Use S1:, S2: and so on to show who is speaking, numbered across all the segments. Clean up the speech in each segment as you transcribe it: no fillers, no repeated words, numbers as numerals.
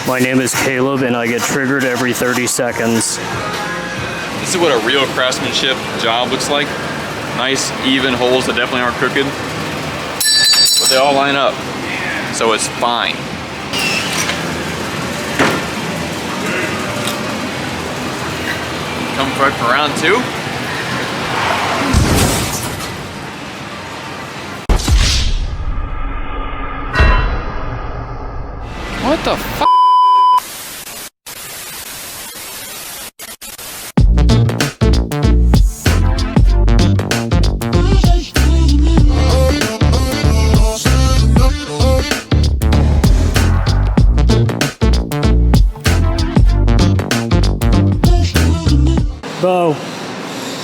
S1: My name is Caleb and I get triggered every 30 seconds.
S2: This is what a real craftsmanship job looks like. Nice, even holes that definitely aren't crooked. But they all line up, so it's fine. Come back for round two. What the fuck?
S1: Bo,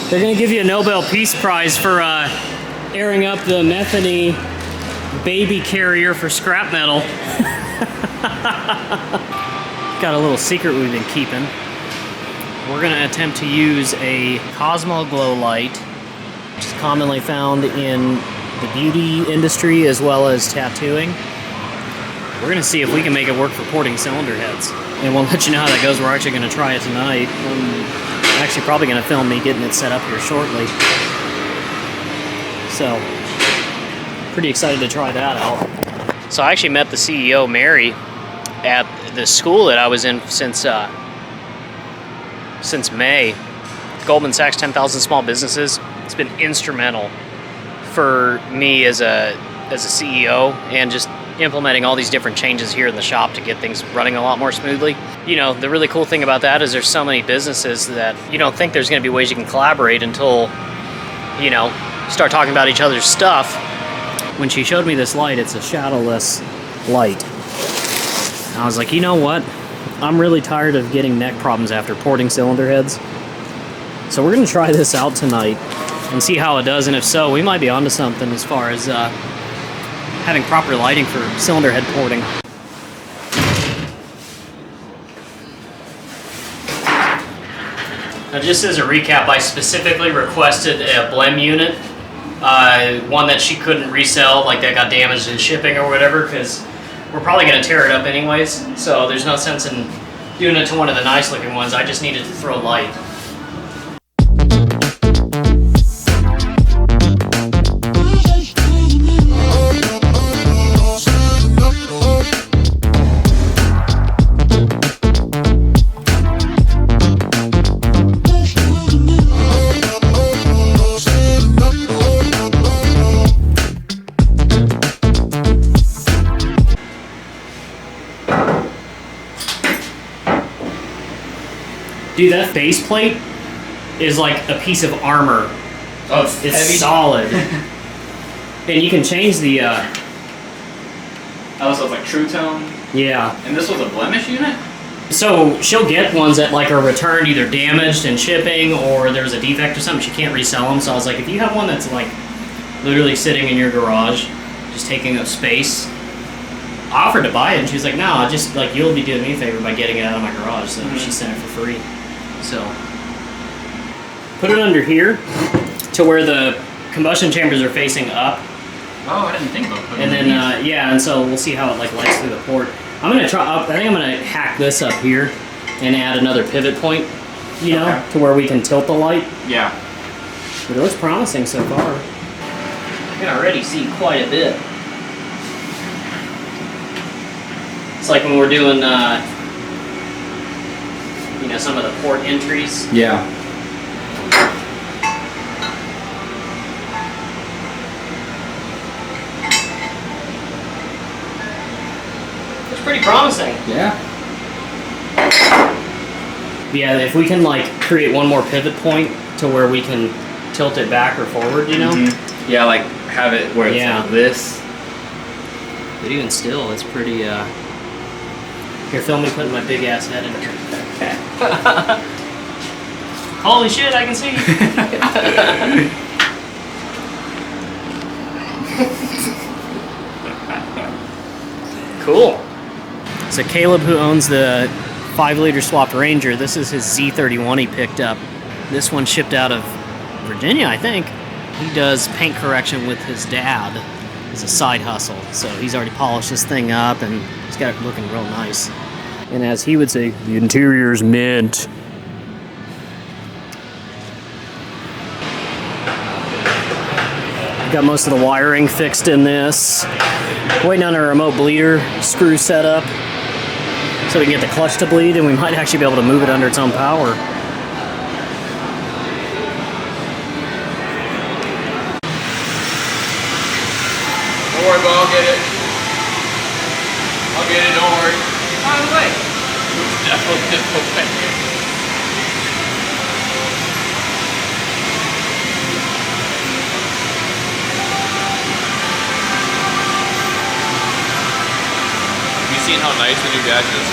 S1: they're gonna give you a Nobel Peace Prize for airing up the methane baby carrier for scrap metal. Got a little secret we've been keeping. We're gonna attempt to use a Cosmoglo light, which is commonly found in the beauty industry as well as tattooing. We're gonna see if we can make it work for porting cylinder heads. And we'll let you know how that goes. We're actually gonna try it tonight. I'm actually probably gonna film me getting it set up here shortly. So, pretty excited to try that out. So I actually met the CEO, Mary, at the school that I was in since May. Goldman Sachs 10,000 Small Businesses. It's been instrumental for me as a CEO and just implementing all these different changes here in the shop to get things running a lot more smoothly. You know, the really cool thing about that is there's so many businesses that you don't think there's going to be ways you can collaborate until, you know, start talking about each other's stuff. When she showed me this light, it's a shadowless light. And I was like, you know what? I'm really tired of getting neck problems after porting cylinder heads. So we're going to try this out tonight and see how it does. And if so, we might be onto something as far as having proper lighting for cylinder head porting. Now, just as a recap, I specifically requested a BLEM unit, one that she couldn't resell, like that got damaged in shipping or whatever, because we're probably going to tear it up anyways, so there's no sense in doing it to one of the nice looking ones. I just needed to throw light. Dude, that face plate is like a piece of armor.
S2: Oh,
S1: it's
S2: heavy.
S1: Solid. And you can change the
S2: Oh, so it's like True Tone?
S1: Yeah.
S2: And this was a blemish unit?
S1: So she'll get ones that like are returned either damaged in shipping or there's a defect or something, she can't resell them. So I was like, if you have one that's like literally sitting in your garage, just taking up space, I offered to buy it and she was like, no, just like you'll be doing me a favor by getting it out of my garage. So she sent it for free. So put it under here to where the combustion chambers are facing up.
S2: Oh, I didn't think about putting
S1: it. And then yeah, and so we'll see how it like lights through the port. I'm gonna try. I think I'm gonna hack this up here and add another pivot point, you know, to where we can tilt the light.
S2: Yeah.
S1: But it looks promising so far. I can already see quite a bit. It's like when we're doing, you know, some of the port entries.
S2: Yeah.
S1: It's pretty promising.
S2: Yeah.
S1: Yeah, if we can like create one more pivot point to where we can tilt it back or forward, you know?
S2: Mm-hmm. Yeah, like have it where it's like this.
S1: But even still, it's pretty, Here, film me putting my big ass head in here. Holy shit, I can see! Cool. So Caleb, who owns the 5-liter swapped Ranger, this is his Z31 he picked up. This one shipped out of Virginia, I think. He does paint correction with his dad as a side hustle. So he's already polished this thing up and he's got it looking real nice. And as he would say, the interior's mint. Got most of the wiring fixed in this. Waiting on a remote bleeder screw setup so we can get the clutch to bleed, and we might actually be able to move it under its own power.
S2: Don't worry, but I'll get it. I'll get it, don't worry.
S3: By the way.
S2: It's definitely okay. Seen how nice the new dash is?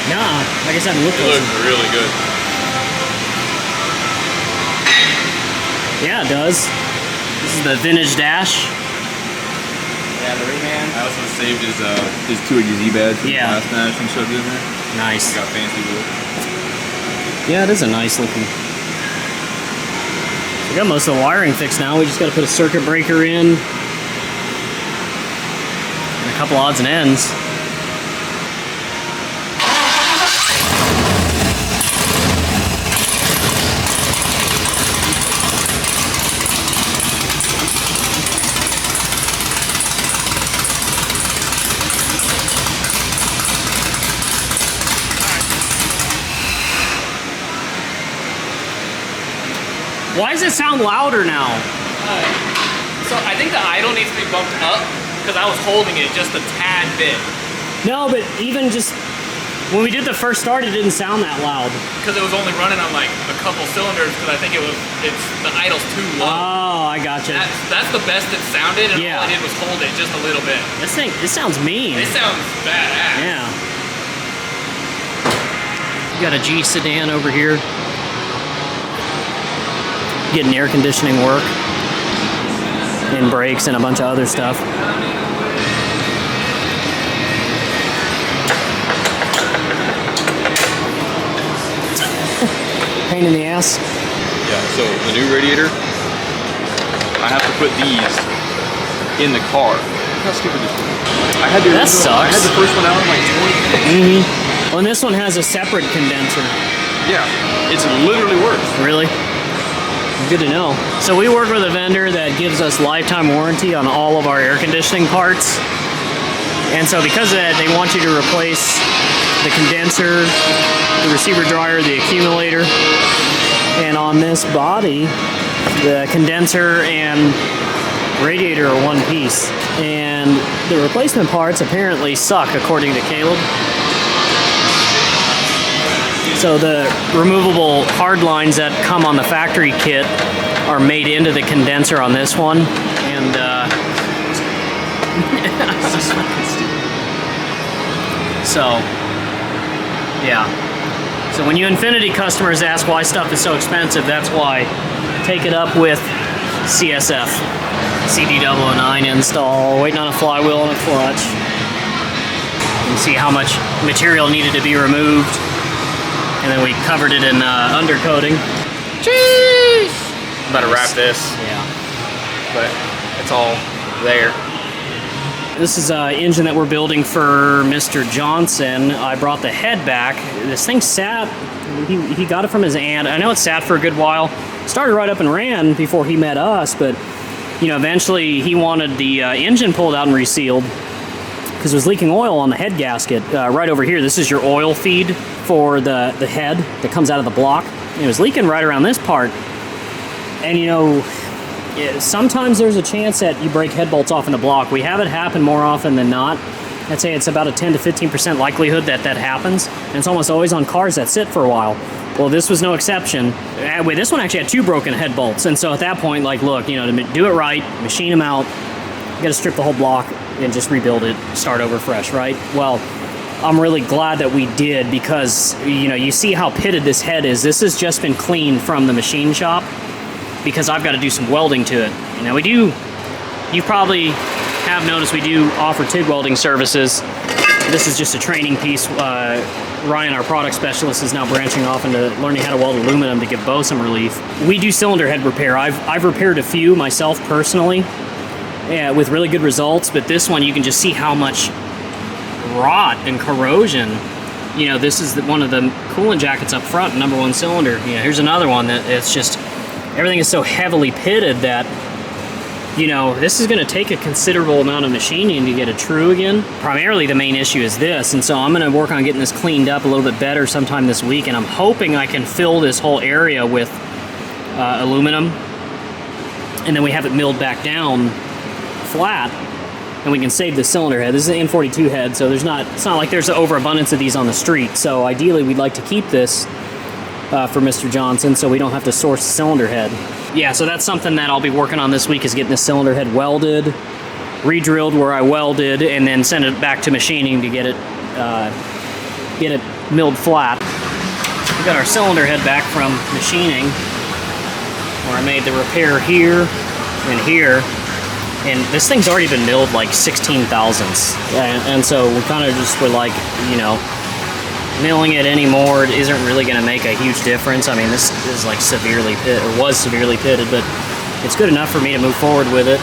S1: Nah, I guess I haven't looked
S2: It
S1: at it.
S2: looks really good.
S1: Yeah, it does. This is the vintage dash.
S3: Yeah, the Rayman.
S2: I also saved his 280Z badge from
S1: Yeah.
S2: last dash and shoved it in there.
S1: Nice.
S2: Got fancy with it.
S1: Yeah, it is a nice looking. We got most of the wiring fixed now. We just got to put a circuit breaker in. And a couple odds and ends. Why does it sound louder now?
S3: So I think the idle needs to be bumped up because I was holding it just a tad bit.
S1: No, but even just when we did the first start, it didn't sound that loud.
S3: Because it was only running on like a couple cylinders because I think the idle's too low.
S1: Oh, I gotcha.
S3: That's the best it sounded, and
S1: Yeah.
S3: all I did was hold it just a little bit.
S1: This sounds mean.
S3: It sounds badass.
S1: Yeah. You got a G Sedan over here. Getting air conditioning work. And brakes and a bunch of other stuff. Pain in the ass.
S2: Yeah, so the new Radiator, I have to put these in the car. Look how stupid this is. I had the
S1: That
S2: original, I had
S1: sucks.
S2: the first one out in like 20 minutes.
S1: Well, and this one has a separate condenser.
S2: Yeah, it's literally worse.
S1: Really? Good to know. So we work with a vendor that gives us lifetime warranty on all of our air conditioning parts. And so because of that, they want you to replace the condenser, the receiver dryer, the accumulator. And on this body, the condenser and radiator are one piece. And the replacement parts apparently suck, according to Caleb. So the removable hard lines that come on the factory kit are made into the condenser on this one, and so yeah. So when you Infinity customers ask why stuff is so expensive, that's why. Take it up with CSF. CD009 install, waiting on a flywheel and a clutch. You can see how much material needed to be removed. And then we covered it in undercoating.
S3: Jeez! I'm about to wrap this,
S1: Yeah.
S3: but it's all there.
S1: This is an engine that we're building for Mr. Johnson. I brought the head back. This thing sat, he got it from his aunt. I know it sat for a good while. Started right up and ran before he met us, but you know, eventually he wanted the engine pulled out and resealed because it was leaking oil on the head gasket. Right over here, this is your oil feed for the head that comes out of the block. And it was leaking right around this part. And you know, sometimes there's a chance that you break head bolts off in the block. We have it happen more often than not. I'd say it's about a 10 to 15% likelihood that that happens. And it's almost always on cars that sit for a while. Well, this was no exception. Wait, this one actually had 2 broken head bolts. And so at that point, like, look, you know, to do it right, machine them out, you gotta strip the whole block and just rebuild it, start over fresh, right? Well, I'm really glad that we did because, you know, you see how pitted this head is. This has just been cleaned from the machine shop because I've got to do some welding to it. Now we do, you probably have noticed we do offer TIG welding services. This is just a training piece. Ryan, our product specialist, is now branching off into learning how to weld aluminum to give Bo some relief. We do cylinder head repair. I've repaired a few myself personally, with really good results, but this one you can just see how much rot and corrosion. You know, this is one of the coolant jackets up front, number 1 cylinder. You know, here's another one that it's just, everything is so heavily pitted that, you know, this is going to take a considerable amount of machining to get it true again. Primarily the main issue is this, and so I'm going to work on getting this cleaned up a little bit better sometime this week, and I'm hoping I can fill this whole area with aluminum, and then we have it milled back down flat, and we can save the cylinder head. This is an N42 head, so it's not like there's an overabundance of these on the street. So ideally, we'd like to keep this for Mr. Johnson, so we don't have to source the cylinder head. Yeah, so that's something that I'll be working on this week, is getting the cylinder head welded, re-drilled where I welded, and then send it back to machining to get it milled flat. We got our cylinder head back from machining, where I made the repair here and here. And this thing's already been milled like 16 thousandths. And so we kind of just were like, you know, milling it anymore isn't really going to make a huge difference. I mean, this is like severely pitted, or was severely pitted, but it's good enough for me to move forward with it.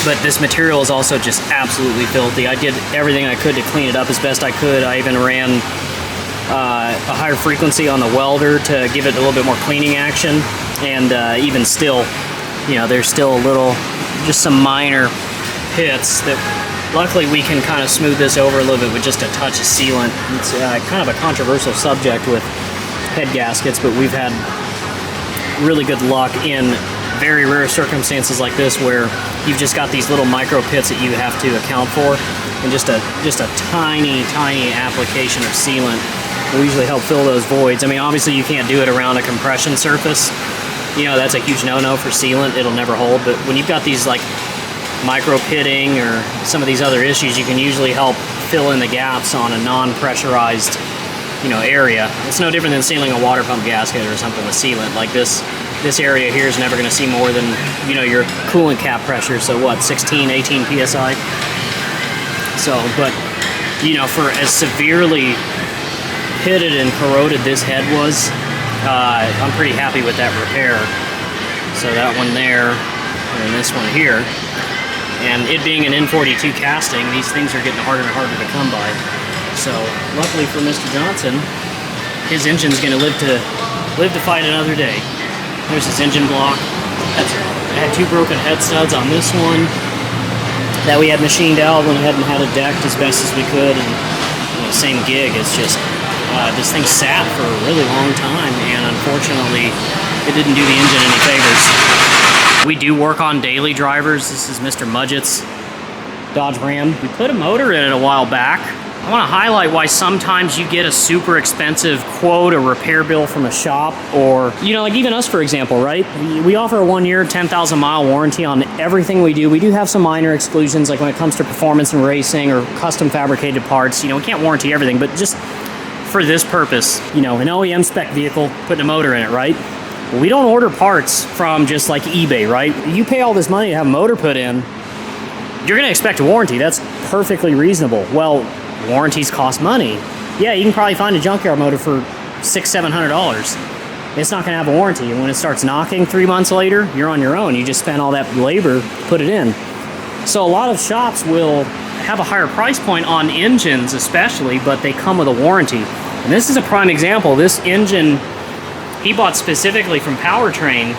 S1: But this material is also just absolutely filthy. I did everything I could to clean it up as best I could. I even ran a higher frequency on the welder to give it a little bit more cleaning action. And even still, you know, there's still just some minor hits that luckily we can kind of smooth this over a little bit with just a touch of sealant. It's kind of a controversial subject with head gaskets, but we've had really good luck in very rare circumstances like this where you've just got these little micro pits that you have to account for, and just a tiny application of sealant will usually help fill those voids. I mean, obviously you can't do it around a compression surface. You know, that's a huge no-no for sealant. It'll never hold. But when you've got these like micro pitting or some of these other issues, you can usually help fill in the gaps on a non-pressurized, you know, area. It's no different than sealing a water pump gasket or something with sealant. Like this area here is never going to see more than, you know, your coolant cap pressure. So what, 16, 18 psi? So, but, you know, for as severely pitted and corroded this head was, I'm pretty happy with that repair. So that one there, and this one here. And it being an N42 casting, these things are getting harder and harder to come by. So luckily for Mr. Johnson, his engine's gonna live to fight another day. There's his engine block. I had 2 broken head studs on this one that we had machined out, went ahead and had it decked as best as we could, and you know, same gig. It's just this thing sat for a really long time, and unfortunately it didn't do the engine any favors. We do work on daily drivers. This is Mr. Mudgett's Dodge Ram. We put a motor in it a while back. I want to highlight why sometimes you get a super expensive quote or repair bill from a shop, or, you know, like even us, for example, right? We offer a 1-year, 10,000 mile warranty on everything we do. We do have some minor exclusions, like when it comes to performance and racing or custom fabricated parts. You know, we can't warranty everything, but just for this purpose, you know, an OEM spec vehicle, putting a motor in it, right? We don't order parts from just like eBay, right? You pay all this money to have a motor put in, you're gonna expect a warranty. That's perfectly reasonable. Well, warranties cost money. Yeah, you can probably find a junkyard motor for $600-700. It's not gonna have a warranty, and when it starts knocking 3 months later, you're on your own. You just spent all that labor to put it in. So a lot of shops will have a higher price point on engines especially, but they come with a warranty. And this is a prime example. This engine he bought specifically from Powertrain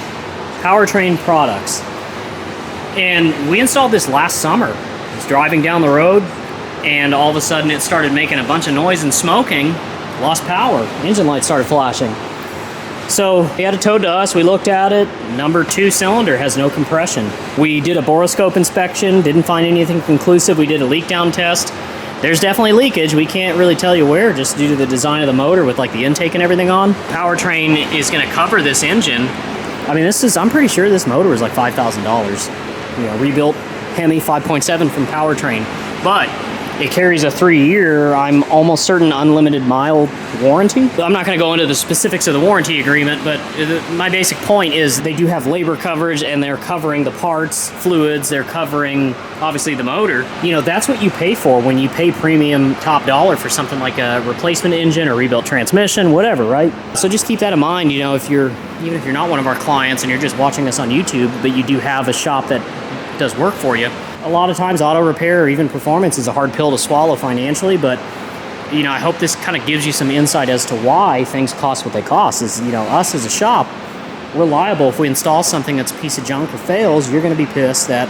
S1: products. And we installed this last summer. I was driving down the road, and all of a sudden it started making a bunch of noise and smoking, lost power. Engine lights started flashing. So he had it towed to us, we looked at it, number 2 cylinder has no compression. We did a boroscope inspection, didn't find anything conclusive. We did a leak down test. There's definitely leakage. We can't really tell you where, just due to the design of the motor with like the intake and everything on. Powertrain is gonna cover this engine. I mean, I'm pretty sure this motor is like $5,000. You know, rebuilt Hemi 5.7 from Powertrain. But it carries a 3-year, I'm almost certain, unlimited mile warranty. I'm not going to go into the specifics of the warranty agreement, but my basic point is they do have labor coverage, and they're covering the parts, fluids, they're covering, obviously, the motor. You know, that's what you pay for when you pay premium top dollar for something like a replacement engine or rebuilt transmission, whatever, right? So just keep that in mind, you know, even if you're not one of our clients and you're just watching us on YouTube, but you do have a shop that does work for you. a lot of times auto repair or even performance is a hard pill to swallow financially, but you know, I hope this kind of gives you some insight as to why things cost what they cost. Is, you know, us as a shop, we're liable if we install something that's a piece of junk or fails. You're going to be pissed that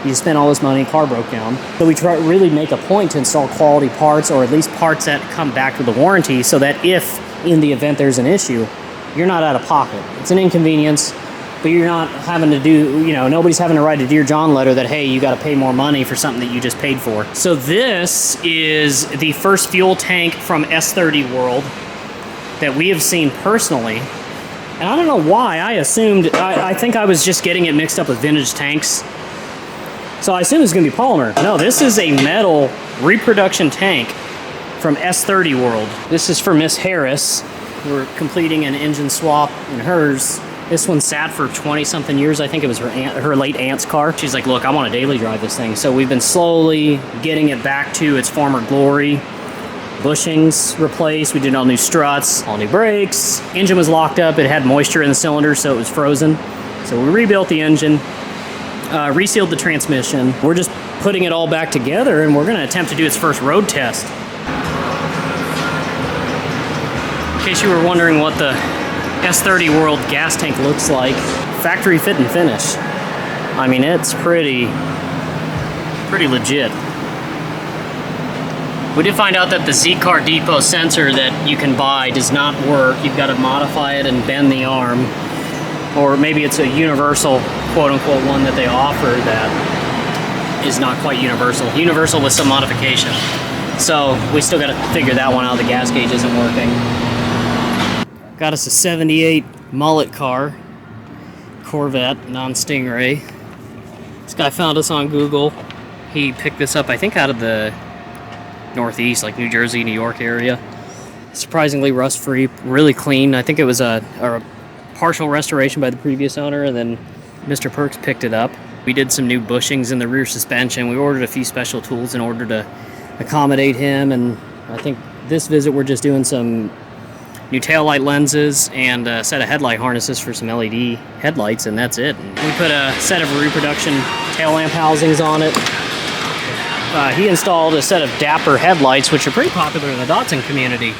S1: you spent all this money, car broke down. So we try really make a point to install quality parts, or at least parts that come back with the warranty, so that if in the event there's an issue, you're not out of pocket. It's an inconvenience, but you're not having to do, you know, nobody's having to write a Dear John letter that, hey, you got to pay more money for something that you just paid for. So this is the first fuel tank from S30 World that we have seen personally. And I don't know why, I assumed, I think I was just getting it mixed up with vintage tanks. So I assume it's going to be polymer. No, this is a metal reproduction tank from S30 World. This is for Miss Harris. We're completing an engine swap in hers. This one sat for 20-something years. I think it was her late aunt's car. She's like, look, I want to daily drive this thing. So we've been slowly getting it back to its former glory. Bushings replaced. We did all new struts, all new brakes. Engine was locked up. It had moisture in the cylinder, so it was frozen. So we rebuilt the engine, resealed the transmission. We're just putting it all back together, and we're going to attempt to do its first road test. In case you were wondering what the S30 World gas tank looks like, factory fit and finish. I mean, it's pretty legit. We did find out that the Z-Car Depot sensor that you can buy does not work. You've got to modify it and bend the arm. Or maybe it's a universal, quote-unquote, one that they offer that is not quite universal. Universal with some modification. So we still got to figure that one out. The gas gauge isn't working. Got us a 78 mullet car, Corvette, non-Stingray. This guy found us on Google. He picked this up, I think, out of the Northeast, like New Jersey, New York area. Surprisingly rust-free, really clean. I think it was a partial restoration by the previous owner, and then Mr. Perks picked it up. We did some new bushings in the rear suspension. We ordered a few special tools in order to accommodate him, and I think this visit we're just doing some new taillight lenses and a set of headlight harnesses for some LED headlights, and that's it. We put a set of reproduction tail lamp housings on it. He installed a set of Dapper headlights, which are pretty popular in the Datsun community.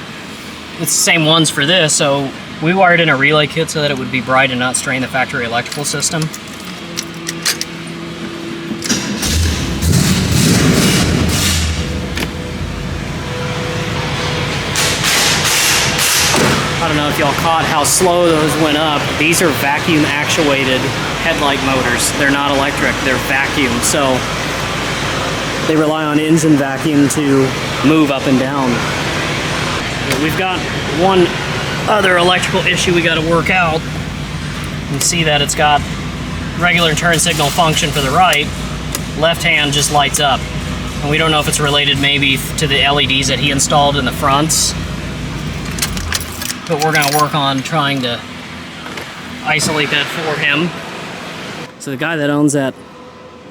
S1: It's the same ones for this, so we wired in a relay kit so that it would be bright and not strain the factory electrical system. I don't know if y'all caught how slow those went up. These are vacuum actuated headlight motors. They're not electric, they're vacuum. So they rely on engine vacuum to move up and down. We've got one other electrical issue we got to work out. You can see that it's got regular turn signal function for the right. Left hand just lights up. And we don't know if it's related maybe to the LEDs that he installed in the fronts. But we're going to work on trying to isolate that for him. So the guy that owns that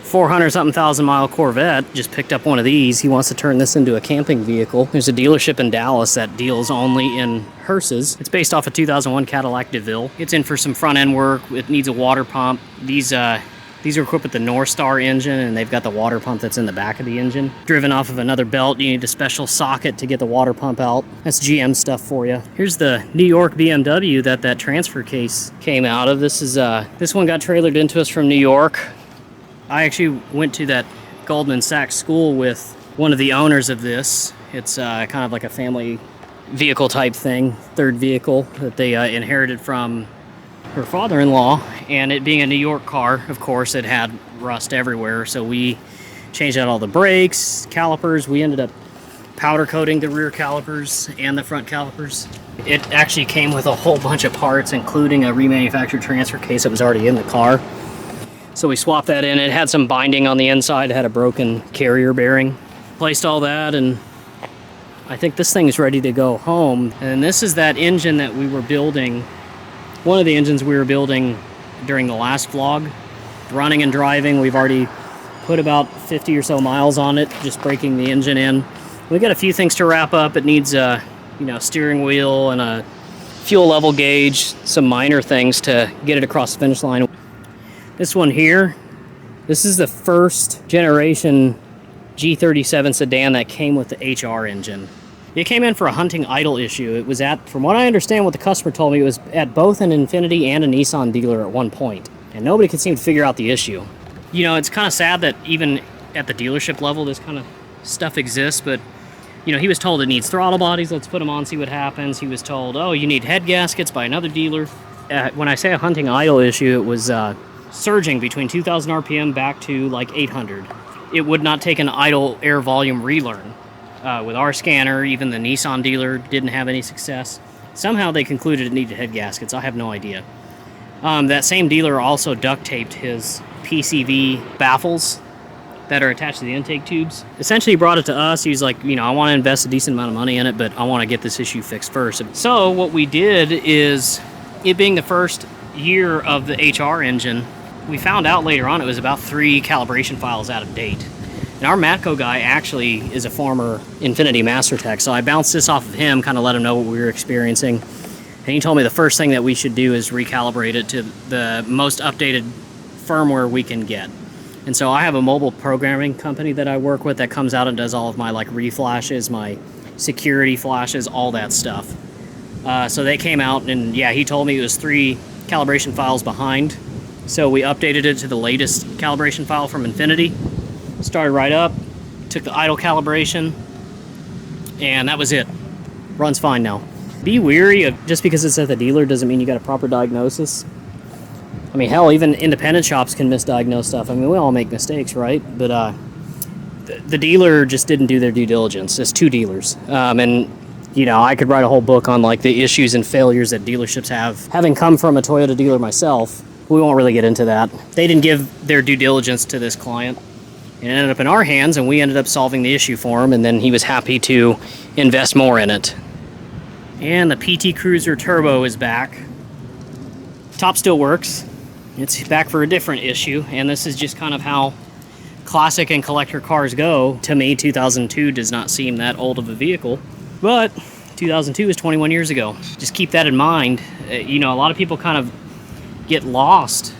S1: 400-something thousand mile Corvette just picked up one of these. He wants to turn this into a camping vehicle. There's a dealership in Dallas that deals only in hearses. It's based off a 2001 Cadillac DeVille. It's in for some front end work. It needs a water pump. These are equipped with the North Star engine, and they've got the water pump that's in the back of the engine. Driven off of another belt, you need a special socket to get the water pump out. That's GM stuff for you. Here's the New York BMW that transfer case came out of. This one got trailered into us from New York. I actually went to that Goldman Sachs school with one of the owners of this. It's kind of like a family vehicle type thing, third vehicle that they inherited from her father-in-law, and it being a New York car, of course, it had rust everywhere, so we changed out all the brakes, calipers. We ended up powder coating the rear calipers and the front calipers. It actually came with a whole bunch of parts, including a remanufactured transfer case that was already in the car. So we swapped that in. It had some binding on the inside. It had a broken carrier bearing. Placed all that, and I think this thing is ready to go home. And this is that engine that we were building. One of the engines we were building during the last vlog. Running and driving. We've already put about 50 or so miles on it, just breaking the engine in. We got a few things to wrap up. It needs a steering wheel and a fuel level gauge, some minor things to get it across the finish line. This one here This is the first generation G37 sedan that came with the HR engine. It came in for a hunting idle issue. It was at, from what I understand, what the customer told me, it was at both an Infiniti and a Nissan dealer at one point. And nobody could seem to figure out the issue. You know, it's kind of sad that even at the dealership level, this kind of stuff exists, but you know, he was told it needs throttle bodies, let's put them on, see what happens. He was told, oh, you need head gaskets by another dealer. When I say a hunting idle issue, it was surging between 2,000 RPM back to like 800. It would not take an idle air volume relearn. With our scanner, even the Nissan dealer didn't have any success. Somehow they concluded it needed head gaskets. I have no idea. That same dealer also duct taped his PCV baffles that are attached to the intake tubes. Essentially, he brought it to us. He was like, you know, I want to invest a decent amount of money in it, but I want to get this issue fixed first. So what we did is, it being the first year of the HR engine, we found out later on it was about 3 calibration files out of date. And our Matco guy actually is a former Infiniti Master Tech, so I bounced this off of him, kind of let him know what we were experiencing. And he told me the first thing that we should do is recalibrate it to the most updated firmware we can get. And so I have a mobile programming company that I work with that comes out and does all of my like reflashes, my security flashes, all that stuff. So they came out and yeah, he told me it was 3 calibration files behind. So we updated it to the latest calibration file from Infiniti. Started right up, took the idle calibration, and that was it. Runs fine now. Be wary of, just because it's at the dealer doesn't mean you got a proper diagnosis. I mean, hell, even independent shops can misdiagnose stuff. I mean, we all make mistakes, right? But the dealer just didn't do their due diligence. It's 2 dealers. And, you know, I could write a whole book on, like, the issues and failures that dealerships have. Having come from a Toyota dealer myself, we won't really get into that. They didn't give their due diligence to this client. It ended up in our hands, and we ended up solving the issue for him, and then he was happy to invest more in it. And the PT Cruiser Turbo is back. Top still works. It's back for a different issue, and this is just kind of how classic and collector cars go. To me, 2002 does not seem that old of a vehicle, but 2002 is 21 years ago. Just keep that in mind. You know, a lot of people kind of get lost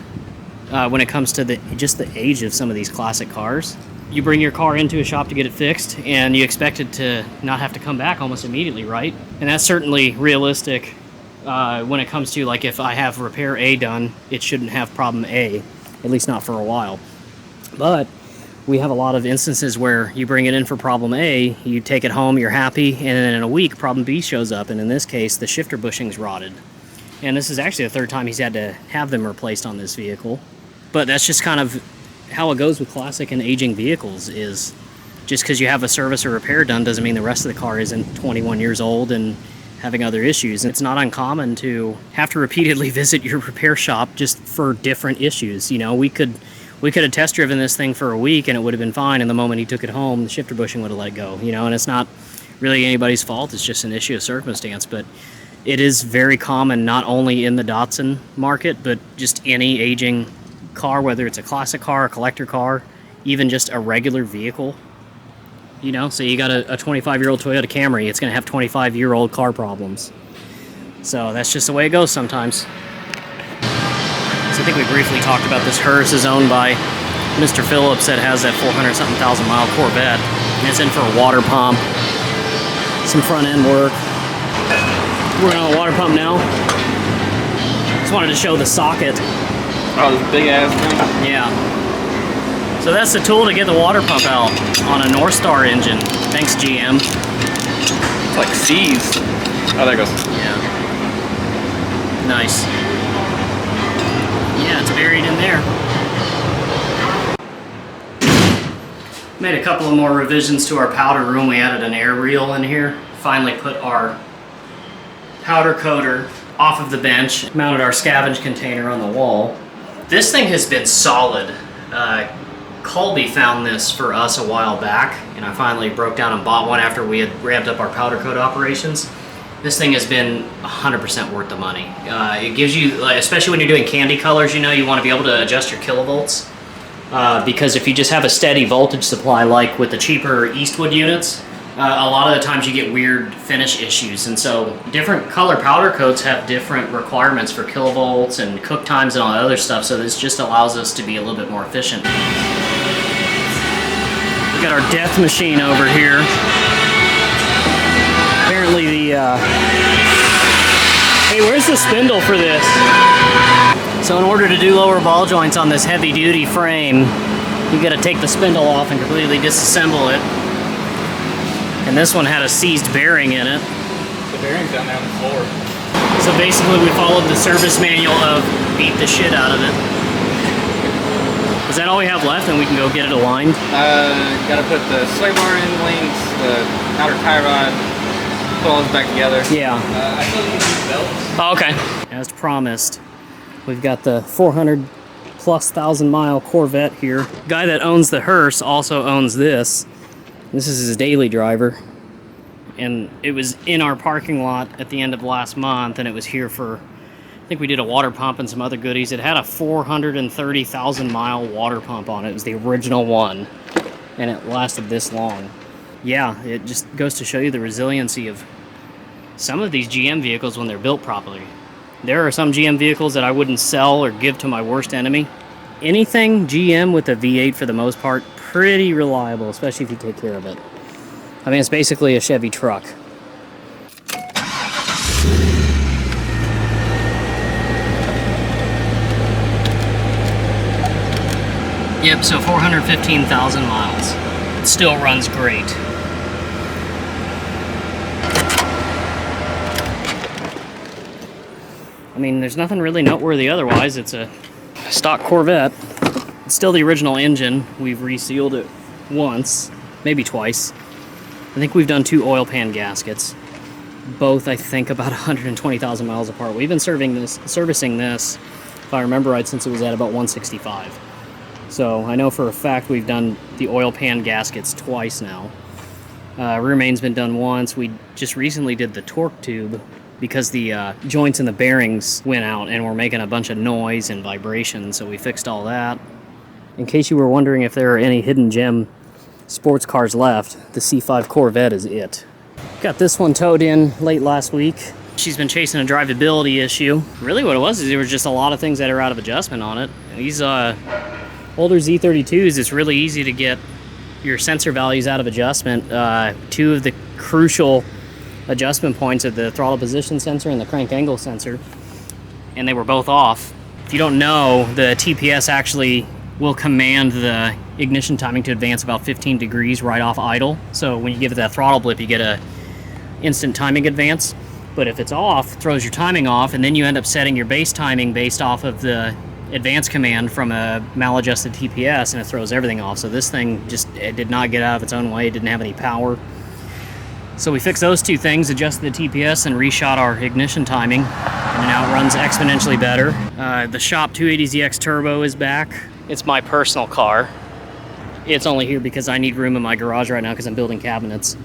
S1: when it comes to just the age of some of these classic cars. You bring your car into a shop to get it fixed, and you expect it to not have to come back almost immediately, right? And that's certainly realistic. When it comes to, like, if I have repair A done, it shouldn't have problem A, at least not for a while. But we have a lot of instances where you bring it in for problem A, you take it home, you're happy, and then in a week, problem B shows up, and in this case, the shifter bushing's rotted. And this is actually the 3rd time he's had to have them replaced on this vehicle. But that's just kind of how it goes with classic and aging vehicles. Is just because you have a service or repair done doesn't mean the rest of the car isn't 21 years old and having other issues. It's not uncommon to have to repeatedly visit your repair shop just for different issues. You know, we could have test driven this thing for a week and it would have been fine, and the moment he took it home, the shifter bushing would have let go. You know, and it's not really anybody's fault, it's just an issue of circumstance. But it is very common, not only in the Datsun market, but just any aging car, whether it's a classic car, a collector car, even just a regular vehicle. You know, so you got a 25-year-old Toyota Camry, it's going to have 25-year-old car problems. So that's just the way it goes sometimes. So I think we briefly talked about this Hearse is owned by Mr. Phillips that has that 400-something thousand mile Corvette. And it's in for a water pump, some front end work. We're on a water pump now. Just wanted to show the socket.
S2: Oh, this big ass thing?
S1: Yeah. So that's the tool to get the water pump out on a North Star engine. Thanks, GM.
S2: It's like C's. Oh, there it goes.
S1: Yeah. Nice. Yeah, it's buried in there. Made a couple of more revisions to our powder room. We added an air reel in here. Finally put our powder coater off of the bench. Mounted our scavenge container on the wall. This thing has been solid. Colby found this for us a while back, and I finally broke down and bought one after we had ramped up our powder coat operations. This thing has been 100% worth the money. It gives you, especially when you're doing candy colors, you know, you want to be able to adjust your kilovolts. Because if you just have a steady voltage supply, like with the cheaper Eastwood units, a lot of the times you get weird finish issues, and so different color powder coats have different requirements for kilovolts and cook times and all that other stuff, so this just allows us to be a little bit more efficient. We got our death machine over here. Apparently the, hey, where's the spindle for this? So in order to do lower ball joints on this heavy duty frame, you gotta take the spindle off and completely disassemble it. And this one had a seized bearing in it.
S3: The bearing's down there on the floor.
S1: So basically we followed the service manual of beat the shit out of it. Is that all we have left and we can go get it aligned?
S4: Gotta put the sway bar in links, the outer tie rod, put all this back together.
S1: Yeah.
S3: I still need these belts.
S1: Oh, okay. As promised, we've got the 400,000+ mile Corvette here. Guy that owns the Hearse also owns this. This is his daily driver. And it was in our parking lot at the end of last month, and it was here for, I think we did a water pump and some other goodies. It had a 430,000 mile water pump on it. It was the original one, and it lasted this long. Yeah, it just goes to show you the resiliency of some of these GM vehicles when they're built properly. There are some GM vehicles that I wouldn't sell or give to my worst enemy. Anything GM with a V8 for the most part, pretty reliable, especially if you take care of it. I mean, it's basically a Chevy truck. Yep, so 415,000 miles. It still runs great. I mean, there's nothing really noteworthy otherwise. It's a stock Corvette. It's still the original engine. We've resealed it once, maybe twice. I think we've done 2 oil pan gaskets. Both, I think, about 120,000 miles apart. We've been servicing this, if I remember right, since it was at about 165. So I know for a fact we've done the oil pan gaskets twice now. Rear main's been done once. We just recently did the torque tube because the joints and the bearings went out and were making a bunch of noise and vibration, so we fixed all that. In case you were wondering if there are any hidden gem sports cars left, the C5 Corvette is it. Got this one towed in late last week. She's been chasing a drivability issue. Really what it was is there was just a lot of things that are out of adjustment on it. These older Z32s, it's really easy to get your sensor values out of adjustment. 2 of the crucial adjustment points are the throttle position sensor and the crank angle sensor, and they were both off. If you don't know, the TPS actually will command the ignition timing to advance about 15 degrees right off idle. So when you give it that throttle blip, you get a instant timing advance. But if it's off, it throws your timing off, and then you end up setting your base timing based off of the advance command from a maladjusted TPS, and it throws everything off. So this thing it did not get out of its own way. It didn't have any power. So we fixed those 2 things, adjusted the TPS, and reshot our ignition timing, and now it runs exponentially better. The shop 280ZX Turbo is back. It's my personal car. It's only here because I need room in my garage right now because I'm building cabinets.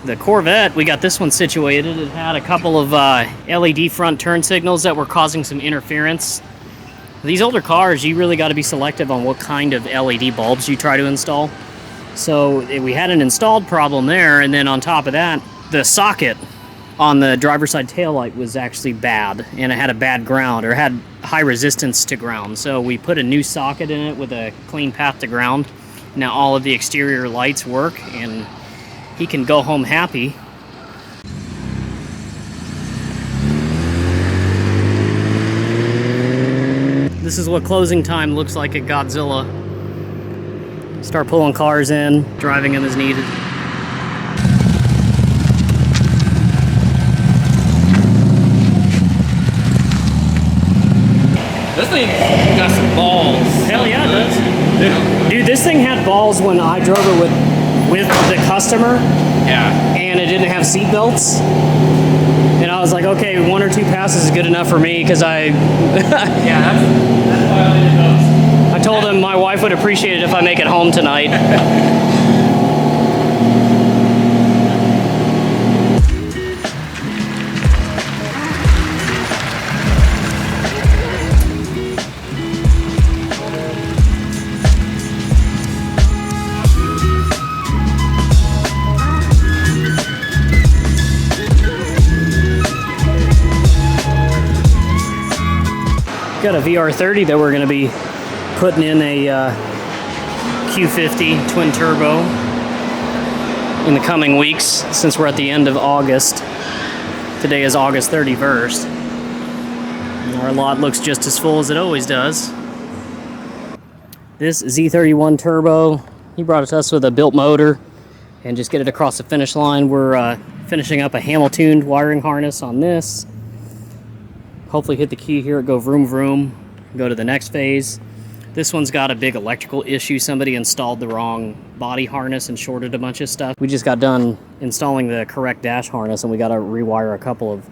S1: The Corvette, we got this one situated. It had a couple of LED front turn signals that were causing some interference. These older cars, you really got to be selective on what kind of LED bulbs you try to install. So we had an installed problem there, and then on top of that, the socket on the driver's side taillight was actually bad, and it had a bad ground, or had high resistance to ground. So we put a new socket in it with a clean path to ground. Now all of the exterior lights work, and he can go home happy. This is what closing time looks like at Godzilla. Start pulling cars in, driving them as needed.
S3: This thing got some balls.
S1: Hell yeah, it does. Dude, this thing had balls when I drove it with the customer.
S3: Yeah.
S1: And it didn't have seat belts. And I was like, okay, 1 or 2 passes is good enough for me because
S3: Yeah, that's why I did those.
S1: I told him my wife would appreciate it if I make it home tonight. Got a VR30 that we're going to be putting in a Q50 twin turbo in the coming weeks, since we're at the end of August. Today is August 31st. And our lot looks just as full as it always does. This Z31 turbo, he brought it to us with a built motor and just get it across the finish line. We're finishing up a Hamilton wiring harness on this. Hopefully hit the key here, go vroom vroom, go to the next phase. This one's got a big electrical issue. Somebody installed the wrong body harness and shorted a bunch of stuff. We just got done installing the correct dash harness and we got to rewire a couple of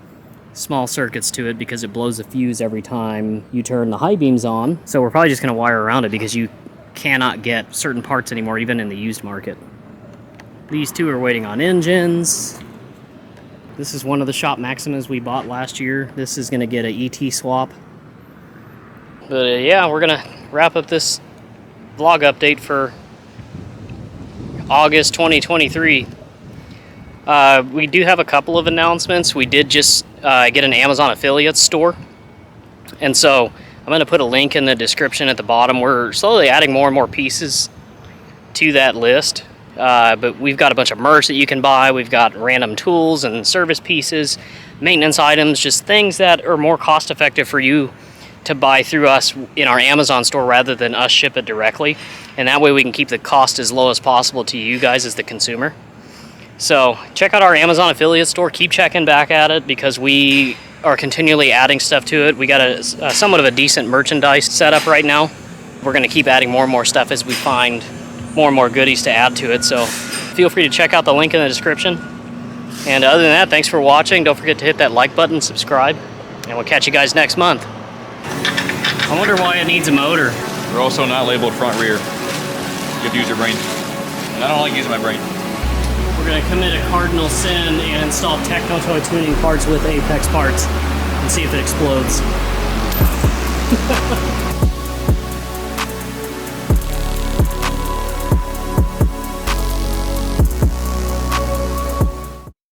S1: small circuits to it because it blows a fuse every time you turn the high beams on. So we're probably just going to wire around it because you cannot get certain parts anymore, even in the used market. These two are waiting on engines. This is one of the Shop Maximas we bought last year. This is going to get an ET swap. But yeah, we're going to wrap up this vlog update for August 2023. We do have a couple of announcements. We did just get an Amazon affiliate store. And so I'm going to put a link in the description at the bottom. We're slowly adding more and more pieces to that list. But we've got a bunch of merch that you can buy. We've got random tools and service pieces, maintenance items, just things that are more cost effective for you to buy through us in our Amazon store rather than us ship it directly. And that way we can keep the cost as low as possible to you guys as the consumer. So check out our Amazon affiliate store. Keep checking back at it because we are continually adding stuff to it. We got a somewhat of a decent merchandise setup right now. We're going to keep adding more and more stuff as we find more and more goodies to add to it. So feel free to check out the link in the description. And other than that, thanks for watching. Don't forget to hit that like button, subscribe, and we'll catch you guys next month. I wonder why it needs a motor.
S2: They're also not labeled front rear. You have to use your brain. And I don't like using my brain.
S1: We're going to commit a cardinal sin and install Techno-Toy tuning parts with Apex parts and see if it explodes.